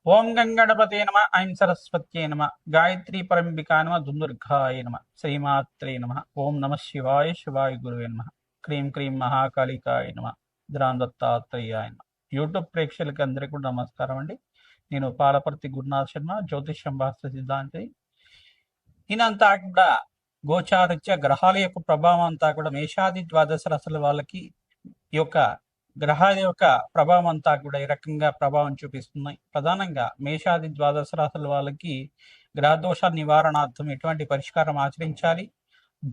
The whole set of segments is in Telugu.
ఓం గంగణపతే నమ ఐం సరస్వత్యై నమ గాయత్రీ పరంబికా నమ దుందుర్గాయ నమ శ్రీమాత్రే నమ ఓం నమ శివాయ శివాయ గురువే నమ క్రీం క్రీం మహాకాళికాయ నమ దత్తాత్రేయాయ నమ. యూట్యూబ్ ప్రేక్షకులకి అందరికీ కూడా నమస్కారం అండి. నేను పాలపర్తి గురునాథ్ శర్మ, జ్యోతిష్యం వాస్తు సిద్ధాంతి. ఈయనంతా కూడా గోచారిత్య గ్రహాల యొక్క ప్రభావం అంతా కూడా మేషాది ద్వాదశ రాశుల వాళ్ళకి ఈ యొక్క గ్రహాల యొక్క ప్రభావం అంతా కూడా ఈ రకంగా ప్రభావం చూపిస్తున్నాయి. ప్రధానంగా మేషాది ద్వాదశ రాశుల వాళ్ళకి గ్రహదోష నివారణార్థం ఎటువంటి పరిష్కారం ఆచరించాలి,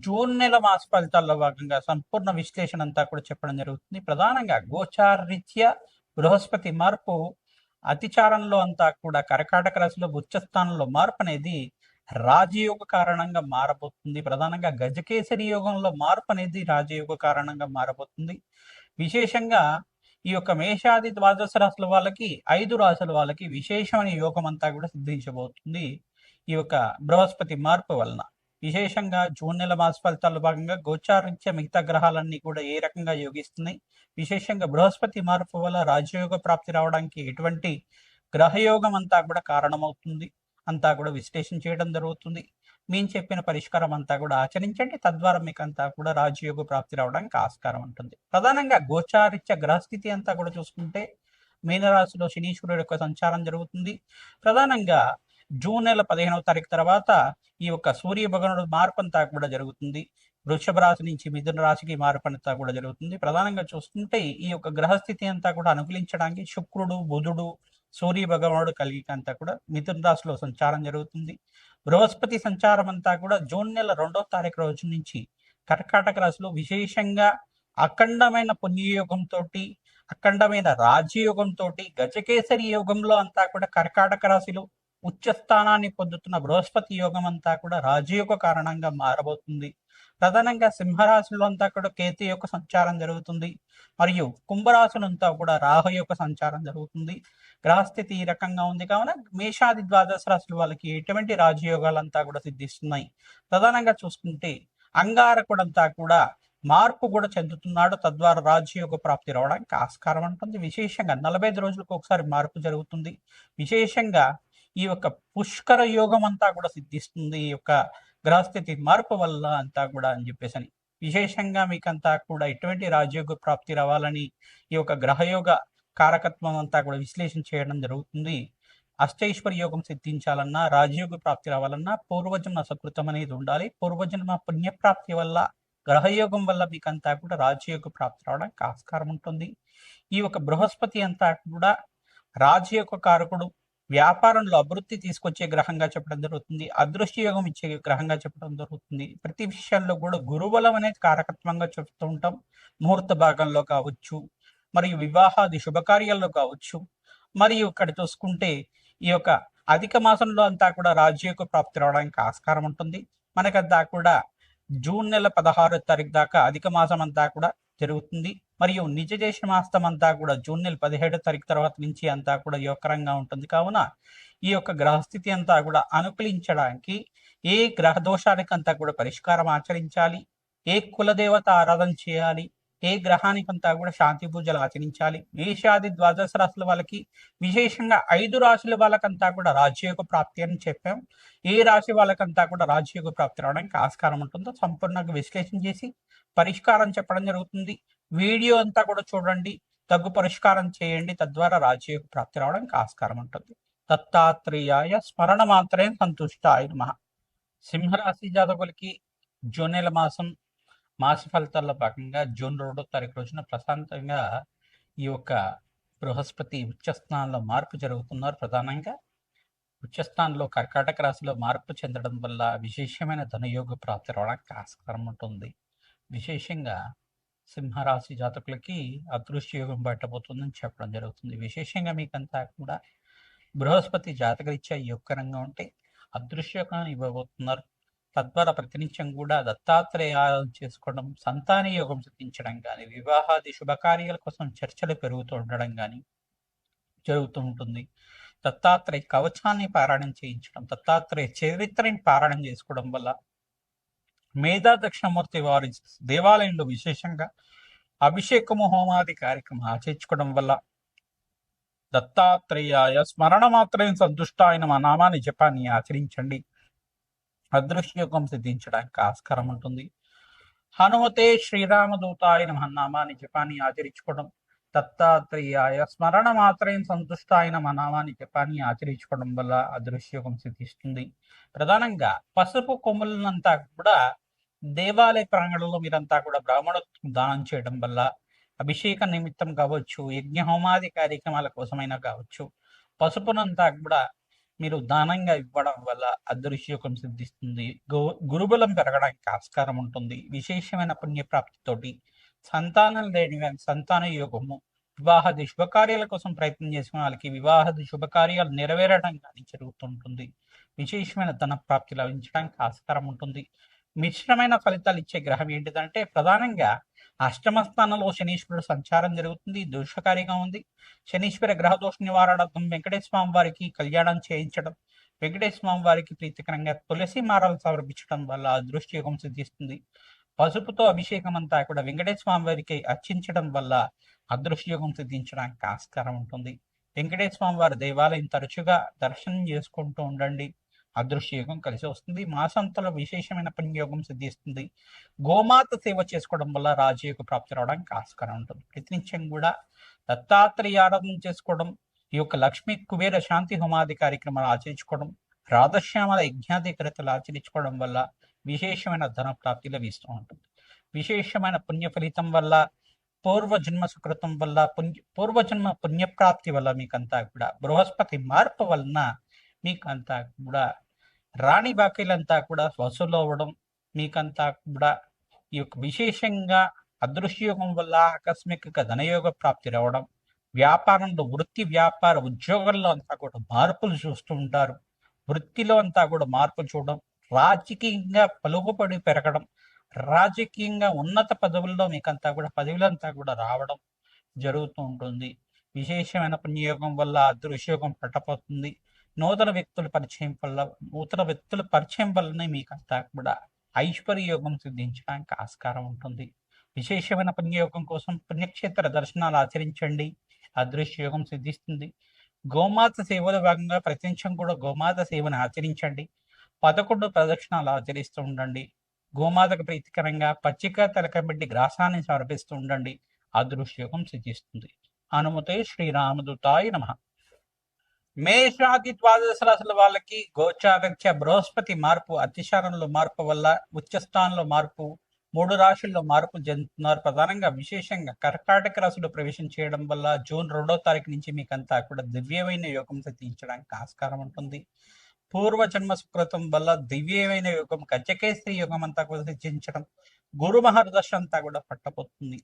జూన్ నెల మాస ఫలితాల్లో భాగంగా సంపూర్ణ విశ్లేషణ అంతా కూడా చెప్పడం జరుగుతుంది. ప్రధానంగా గోచారరీత్యా బృహస్పతి మార్పు అతిచారంలో అంతా కూడా కర్కాటక రాశిలో ఉచ్చ స్థానంలో మార్పు అనేది రాజయోగ కారణంగా మారబోతుంది. ప్రధానంగా గజకేసరి యోగంలో మార్పు అనేది రాజయోగ కారణంగా మారబోతుంది. విశేషంగా ఈ యొక్క మేషాది ద్వాదశ రాశుల వాళ్ళకి 5 రాశుల వాళ్ళకి విశేషమైన యోగం అంతా కూడా సిద్ధించబోతుంది ఈ యొక్క బృహస్పతి మార్పు వలన. విశేషంగా జూన్ నెల మాస ఫలితాల్లో భాగంగా గోచారించే మిగతా గ్రహాలన్నీ కూడా ఏ రకంగా యోగిస్తున్నాయి, విశేషంగా బృహస్పతి మార్పు వల్ల రాజయోగ ప్రాప్తి రావడానికి ఎటువంటి గ్రహయోగం అంతా కూడా కారణమవుతుంది అంతా కూడా విశ్లేషణ చేయడం జరుగుతుంది. మేము చెప్పిన పరిష్కారం అంతా కూడా ఆచరించండి, తద్వారా మీకు అంతా కూడా రాజయోగ ప్రాప్తి రావడానికి ఆస్కారం ఉంటుంది. ప్రధానంగా గోచారిత్య గ్రహస్థితి అంతా కూడా చూసుకుంటే మీనరాశిలో శనీశ్వరుడు యొక్క సంచారం జరుగుతుంది. ప్రధానంగా జూన్ నెల 15వ తారీఖు తర్వాత ఈ యొక్క సూర్య భగవానుడు మార్పు అంతా కూడా జరుగుతుంది. వృషభ రాశి నుంచి మిథున రాశికి మార్పు అంతా కూడా జరుగుతుంది. ప్రధానంగా చూసుకుంటే ఈ యొక్క గ్రహస్థితి అంతా కూడా అనుకూలించడానికి శుక్రుడు, బుధుడు, సూర్య భగవానుడు కలిగిక అంతా కూడా మిథున రాశిలో సంచారం జరుగుతుంది. బృహస్పతి సంచారం అంతా కూడా జూన్ నెల 2వ తారీఖు రోజు నుంచి కర్కాటక రాశిలో విశేషంగా అఖండమైన పుణ్యయోగంతో, అఖండమైన రాజయోగంతో, గజకేసరి యోగంలో అంతా కూడా కర్కాటక రాశిలో ఉచ్చ స్థానాన్ని పొందుతున్న బృహస్పతి యోగం అంతా కూడా రాజయోగ కారణంగా మారబోతుంది. ప్రధానంగా సింహరాశిలో అంతా కూడా కేతు యొక్క సంచారం జరుగుతుంది, మరియు కుంభరాశులు అంతా కూడా రాహు యొక్క సంచారం జరుగుతుంది. గ్రహస్థితి ఈ రకంగా ఉంది కావున మేషాది ద్వాదశ రాశుల వాళ్ళకి ఎటువంటి రాజయోగాలంతా కూడా సిద్ధిస్తున్నాయి. ప్రధానంగా చూసుకుంటే అంగారకుడంతా కూడా మార్పు కూడా చెందుతున్నాడు, తద్వారా రాజయోగ ప్రాప్తి రావడానికి ఆస్కారం ఉంటుంది. విశేషంగా 45 రోజులకు ఒకసారి మార్పు జరుగుతుంది. విశేషంగా ఈ యొక్క పుష్కర యోగం అంతా కూడా సిద్ధిస్తుంది ఈ యొక్క గ్రహస్థితి మార్పు వల్ల అంతా కూడా అని చెప్పేసి. విశేషంగా మీకంతా కూడా ఎటువంటి రాజయోగ ప్రాప్తి రావాలని ఈ యొక్క గ్రహయోగ కారకత్వం అంతా కూడా విశ్లేషణ చేయడం జరుగుతుంది. అష్టైశ్వర్య యోగం సిద్ధించాలన్నా, రాజయోగ ప్రాప్తి రావాలన్నా పూర్వజన్మ సకృతం అనేది ఉండాలి. పూర్వజన్మ పుణ్యప్రాప్తి వల్ల, గ్రహయోగం వల్ల మీకంతా కూడా రాజయోగ ప్రాప్తి రావడానికి ఆస్కారం ఉంటుంది. ఈ యొక్క బృహస్పతి అంతా కూడా రాజయోగ కారకుడు, వ్యాపారంలో అభివృద్ధి తీసుకొచ్చే గ్రహంగా చెప్పడం జరుగుతుంది. అదృష్ట యోగం ఇచ్చే గ్రహంగా చెప్పడం జరుగుతుంది. ప్రతి విషయాల్లో కూడా గురుబలం అనేది కారకత్వంగా చెప్తూ ఉంటాం. ముహూర్త భాగంలో కావచ్చు, మరియు వివాహాది శుభకార్యాల్లో కావచ్చు, మరియు ఇక్కడ చూసుకుంటే ఈ యొక్క అధిక మాసంలో అంతా కూడా రాజయోగ ప్రాప్తి రావడానికి ఆస్కారం ఉంటుంది. మనకంతా కూడా జూన్ నెల 16వ తారీఖు దాకా అధిక మాసం అంతా కూడా జరుగుతుంది, మరియు నిజ దేశ మాసం అంతా కూడా జూన్ నెల 17వ తారీఖు తర్వాత నుంచి అంతా కూడా యోగకరంగా ఉంటుంది. కావున ఈ యొక్క గ్రహస్థితి అంతా కూడా అనుకూలించడానికి ఏ గ్రహ దోషానికి అంతా కూడా పరిష్కారం ఆచరించాలి, ఏ కులదేవత ఆరాధన చేయాలి, ఏ గ్రహానికి అంతా కూడా శాంతి పూజలు ఆచరించాలి. మేషాది ద్వాదశ రాశుల వాళ్ళకి విశేషంగా 5 రాశుల వాళ్ళకంతా కూడా రాజయోగ ప్రాప్తి అని చెప్పాం. ఏ రాశి వాళ్ళకంతా కూడా రాజయోగ ప్రాప్తి రావడానికి ఆస్కారం ఉంటుందో సంపూర్ణంగా విశ్లేషణ చేసి పరిష్కారం చెప్పడం జరుగుతుంది. వీడియో అంతా కూడా చూడండి, తగ్గు పరిష్కారం చేయండి, తద్వారా రాజయోగ ప్రాప్తి రావడానికి ఆస్కారం ఉంటుంది. దత్తాత్రేయాయ స్మరణ మాత్రే సంతుష్టాయ నమః. సింహరాశి జాతకులకి జూన్ నెల మాస ఫలితాల్లో భాగంగా జూన్ 2వ తారీఖు రోజున ప్రశాంతంగా ఈ యొక్క బృహస్పతి ఉచ్చస్థానంలో మార్పు జరుగుతున్నారు. ప్రధానంగా ఉచ్చస్థానంలో కర్కాటక రాశిలో మార్పు చెందడం వల్ల విశేషమైన ధనయోగ ప్రాప్తి రావడానికి ఆస్కారం ఉంటుంది. విశేషంగా సింహరాశి జాతకులకి అదృష్ట యోగం బయటపోతుందని చెప్పడం జరుగుతుంది. విశేషంగా మీకంతా కూడా బృహస్పతి జాతకరీత్యా యోగకరంగా ఉంటే అదృశ్యకాన్ని ఇవ్వబోతున్నారు. తద్వారా ప్రతినిత్యం కూడా దత్తాత్రేయ ఆరాధన చేసుకోవడం, సంతాన యోగం సిద్ధించడం కానీ, వివాహాది శుభకార్యాల కోసం చర్చలు పెరుగుతూ ఉండడం కానీ జరుగుతూ ఉంటుంది. దత్తాత్రేయ కవచాన్ని పారాయణం చేయించడం, దత్తాత్రేయ చరిత్రని పారాయణం చేసుకోవడం వల్ల, మేధా దక్షిణమూర్తి వారి దేవాలయంలో విశేషంగా అభిషేకము హోమాది కార్యక్రమం ఆచరించుకోవడం వల్ల దత్తాత్రేయాయ స్మరణ మాత్రం సంతుష్టాయ నమ నామాన్ని జపాన్ని ఆచరించండి. అదృశ్యయోగం సిద్ధించడానికి ఆస్కారం ఉంటుంది. హనుమతే శ్రీరామదూతాయ నమ నామాన్ని జపాన్ని ఆచరించుకోవడం, దత్తాత్రేయాయ స్మరణ మాత్రం సంతుష్టాయ నమ నామాన్ని జపాన్ని ఆచరించుకోవడం వల్ల అదృశ్యయోగం సిద్ధిస్తుంది. ప్రధానంగా పసుపు కొమ్ములనంతా కూడా దేవాలయ ప్రాంగణంలో మీరంతా కూడా బ్రాహ్మణులకు దానం చేయడం వల్ల, అభిషేక నిమిత్తం కావచ్చు, యజ్ఞ హోమాది కార్యక్రమాల కోసమైనా కావచ్చు, పసుపునంతా కూడా మీరు దానంగా ఇవ్వడం వల్ల అదృశ్యయోగం సిద్ధిస్తుంది. గురుబలం పెరగడానికి ఆస్కారం ఉంటుంది. విశేషమైన పుణ్యప్రాప్తితోటి సంతానం లేని సంతాన యోగము, వివాహాది శుభకార్యాల కోసం ప్రయత్నం చేసిన వాళ్ళకి వివాహాది శుభకార్యాలు నెరవేరడం కానీ జరుగుతుంటుంది. విశేషమైన ధన ప్రాప్తి లభించడానికి ఆస్కారం ఉంటుంది. మిశ్రమైన ఫలితాలు ఇచ్చే గ్రహం ఏంటిదంటే ప్రధానంగా అష్టమ స్థానంలో శనీశ్వరుడు సంచారం జరుగుతుంది, దోషకారిగా ఉంది. శనీశ్వర గ్రహ దోష నివారణార్థం వెంకటేశ్వర స్వామి వారికి కళ్యాణం చేయించడం, వెంకటేశ్వర స్వామి వారికి ప్రీతికరంగా తులసి మారాలు సమర్పించడం వల్ల అదృష్టయోగం సిద్ధిస్తుంది. పసుపుతో అభిషేకం అంతా కూడా వెంకటేశ్వర స్వామి వారికి అర్చించడం వల్ల అదృష్టయోగం సిద్ధించడానికి ఆస్కారం ఉంటుంది. వెంకటేశ్వర స్వామి వారి దేవాలయం తరచుగా దర్శనం చేసుకుంటూ ఉండండి. అదృశ్యయోగం కలిసి వస్తుంది. మాసంతలో విశేషమైన పుణ్యయోగం సిద్ధిస్తుంది. గోమాత సేవ చేసుకోవడం వల్ల రాజయోగ ప్రాప్తి రావడానికి ఆస్కారం ఉంటుంది. ప్రతినిత్యం కూడా దత్తాత్రేయ ఆరాధన చేసుకోవడం, ఈ యొక్క లక్ష్మీ కుబేర శాంతి హోమాది కార్యక్రమాలు ఆచరించుకోవడం, రాధశ్యామల యజ్ఞాధికరతలు ఆచరించుకోవడం వల్ల విశేషమైన ధన ప్రాప్తి లభిస్తూ ఉంటుంది. విశేషమైన పుణ్య ఫలితం వల్ల, పూర్వజన్మ సుకృతం వల్ల, పూర్వజన్మ పుణ్యప్రాప్తి వల్ల మీకంతా కూడా బృహస్పతి మార్పు వలన మీకంతా కూడా రాణి బాకీలంతా కూడా వసూలు అవ్వడం, మీకంతా కూడా ఈ యొక్క విశేషంగా అదృశ్యయోగం వల్ల ఆకస్మిక ధనయోగ ప్రాప్తి రావడం, వ్యాపారంలో వృత్తి వ్యాపార ఉద్యోగంలో అంతా కూడా మార్పులు చూస్తూ ఉంటారు. వృత్తిలో అంతా కూడా మార్పులు చూడడం, రాజకీయంగా పలుకుబడి పెరగడం, రాజకీయంగా ఉన్నత పదవుల్లో మీకంతా కూడా పదవులంతా కూడా రావడం జరుగుతూ ఉంటుంది. విశేషమైన పుణ్యయోగం వల్ల అదృశ్యయోగం పట్టపోతుంది. నూతన వ్యక్తుల పరిచయం వల్లనే మీకంతా కూడా ఐశ్వర్య యోగం సిద్ధించడానికి ఆస్కారం ఉంటుంది. విశేషమైన పుణ్యయోగం కోసం పుణ్యక్షేత్ర దర్శనాలు ఆచరించండి. అదృశ్య యోగం సిద్ధిస్తుంది. గోమాత సేవలో భాగంగా ప్రతినిత్యం కూడా గోమాత సేవను ఆచరించండి. 11 ప్రదక్షిణాలు ఆచరిస్తూ ఉండండి. గోమాతకు ప్రీతికరంగా పచ్చిక తలకబెట్టి గ్రాసాన్ని సమర్పిస్తూ ఉండండి. అదృశ్య యోగం సిద్ధిస్తుంది. హనుమతే శ్రీరామదూతాయ నమః. మేషాది ద్వాదశ రాశుల వాళ్ళకి గోచారరీత్యా బృహస్పతి మార్పు, అతిశారంలో మార్పు వల్ల ఉచ్చస్థానంలో మార్పు, 3 రాశుల్లో మార్పు చెందుతున్నారు. ప్రధానంగా విశేషంగా కర్కాటక రాశిలో ప్రవేశం చేయడం వల్ల జూన్ 2వ తారీఖు నుంచి మీకంతా కూడా దివ్యమైన యోగం సిద్ధించడానికి ఆస్కారం ఉంటుంది. పూర్వజన్మ సుకృతం వల్ల దివ్యమైన యోగం, గజకేశ్వరి యోగం అంతా కూడా సిద్ధించడం, గురు మహర్దశ అంతా కూడా పట్టబోతుంది.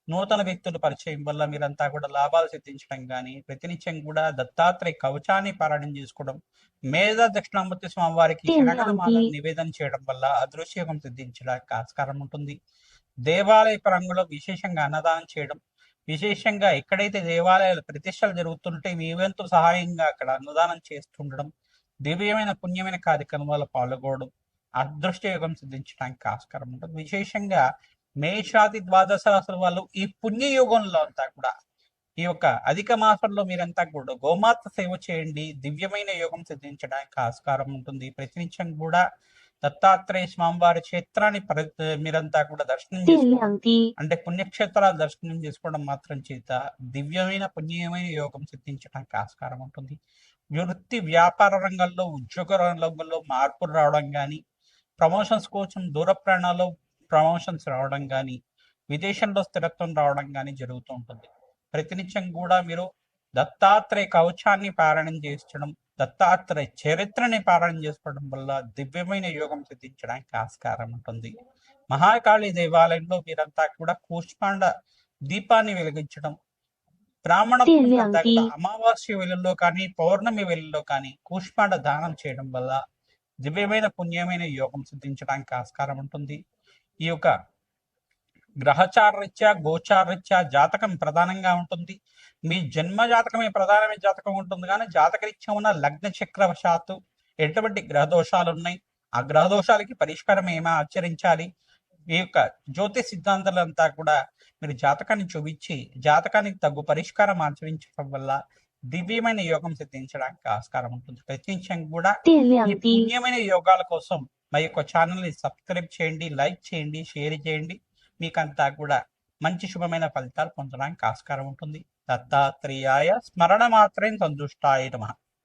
నూతన వ్యక్తుల పరిచయం వల్ల మీరంతా కూడా లాభాలు సిద్ధించడం కానీ, ప్రతినిత్యం కూడా దత్తాత్రేయ కవచాన్ని పారాయణం చేసుకోవడం, మేధ దక్షిణామూర్తి స్వామి వారికి శనగలమాలను నివేదన చేయడం వల్ల అదృశ్యయోగం సిద్ధించడానికి ఆస్కారం ఉంటుంది. దేవాలయ పరంగా విశేషంగా అన్నదానం చేయడం, విశేషంగా ఎక్కడైతే దేవాలయాల ప్రతిష్టలు జరుగుతుంటే మీ వంతు సహాయంగా అక్కడ అన్నదానం చేస్తుండడం, దివ్యమైన పుణ్యమైన కార్యక్రమాల్లో పాల్గొనడం అదృష్టయోగం సిద్ధించడానికి ఆస్కారం ఉంటుంది. విశేషంగా మేషాది ద్వాదశ రాశుల వాళ్ళు ఈ పుణ్యయోగంలో అంతా కూడా ఈ యొక్క అధిక మాసంలో మీరంతా కూడా గోమాత సేవ చేయండి. దివ్యమైన యోగం సిద్ధించడానికి ఆస్కారం ఉంటుంది. ప్రతినిత్యం కూడా దత్తాత్రేయ స్వామివారి క్షేత్రాన్ని మీరంతా కూడా దర్శనం చేసుకోండి. అంటే పుణ్యక్షేత్రాలు దర్శనం చేసుకోవడం మాత్రం చేత దివ్యమైన పుణ్యమైన యోగం సిద్ధించడానికి ఆస్కారం ఉంటుంది. వృత్తి వ్యాపార రంగంలో, ఉద్యోగ రంగంలో మార్పులు రావడం కానీ, ప్రమోషన్స్ కోసం దూర ప్రయాణాల్లో ప్రమోషన్స్ రావడం కానీ, విదేశంలో స్థిరత్వం రావడం కానీ జరుగుతూ ఉంటుంది. ప్రతినిత్యం కూడా మీరు దత్తాత్రేయ కవచాన్ని పారాయణం చేయించడం, దత్తాత్రేయ చరిత్రని పారాయణం చేసుకోవడం వల్ల దివ్యమైన యోగం సిద్ధించడానికి ఆస్కారం ఉంటుంది. మహాకాళి దేవాలయంలో మీరంతా కూడా కూష్మాండ దీపాన్ని వెలిగించడం, బ్రాహ్మణ అమావాస్య వేళల్లో కానీ, పౌర్ణమి వేళల్లో కానీ కూష్మాండ దానం చేయడం వల్ల దివ్యమైన పుణ్యమైన యోగం సిద్ధించడానికి ఆస్కారం ఉంటుంది. ఈ యొక్క గ్రహచారరీత్యా, గోచారరీత్యా జాతకం ప్రధానంగా ఉంటుంది. మీ జన్మ జాతకమే ప్రధానమైన జాతకం ఉంటుంది, కానీ జాతకరీత్యా ఉన్న లగ్న చక్రవశాత్తు ఎటువంటి గ్రహదోషాలు ఉన్నాయి, ఆ గ్రహదోషాలకి పరిష్కారం ఏమా ఆచరించాలి, ఈ యొక్క జ్యోతిష్ సిద్ధాంతాలంతా కూడా మీరు జాతకాన్ని చూపించి జాతకానికి తగ్గు పరిష్కారం ఆచరించడం వల్ల దివ్యమైన యోగం సిద్ధించడానికి ఆస్కారం ఉంటుంది. ప్రతినిత్యం కూడా 电 ఈ 量低， పుణ్యమైన యోగాల కోసం మా యొక్క ఛానల్ని సబ్స్క్రైబ్ చేయండి, లైక్ చేయండి, షేర్ చేయండి. మీకంతా కూడా మంచి శుభమైన ఫలితాలు పొందడానికి ఆస్కారం ఉంటుంది. దత్తాత్రేయాయ స్మరణ మాత్రం సంతుష్టాయ నమః.